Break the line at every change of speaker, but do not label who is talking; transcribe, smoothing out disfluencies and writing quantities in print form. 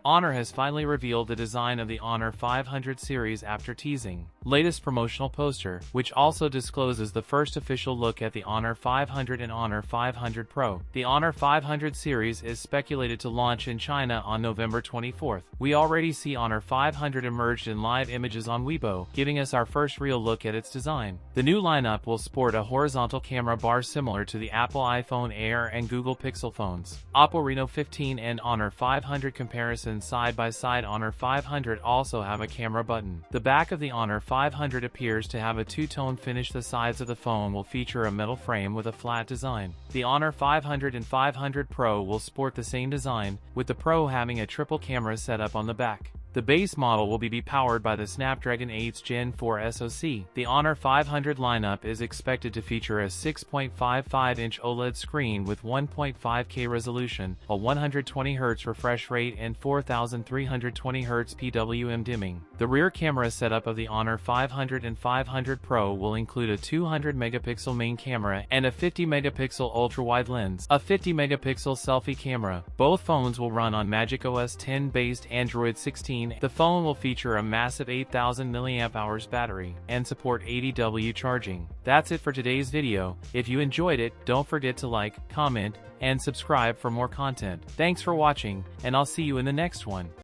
Honor has finally revealed the design of the Honor 500 series after teasing latest promotional poster, which also discloses the first official look at the Honor 500 and Honor 500 Pro. The Honor 500 series is speculated to launch in China on November 24th. We already see Honor 500 emerged in live images on Weibo, giving us our first real look at its design. The new lineup will sport a horizontal camera bar similar to the Apple iPhone Air and Google Pixel phones. Oppo Reno 15 and Honor 500 comparison side by side. Honor 500 also have a camera button. The back of the Honor 500 appears to have a two-tone finish. The sides of the phone will feature a metal frame with a flat design. The Honor 500 and 500 Pro will sport the same design, with the Pro having a triple camera setup on the back. The base model will be powered by the Snapdragon 8 Gen 4 SoC. The Honor 500 lineup is expected to feature a 6.55-inch OLED screen with 1.5K resolution, a 120Hz refresh rate and 4320Hz PWM dimming. The rear camera setup of the Honor 500 and 500 Pro will include a 200-megapixel main camera and a 50-megapixel ultra-wide lens, a 50-megapixel selfie camera. Both phones will run on Magic OS 10-based Android 16. The phone will feature a massive 8000 mAh battery and support 80W charging. That's it for today's video. If you enjoyed it, don't forget to like, comment, and subscribe for more content. Thanks for watching, and I'll see you in the next one.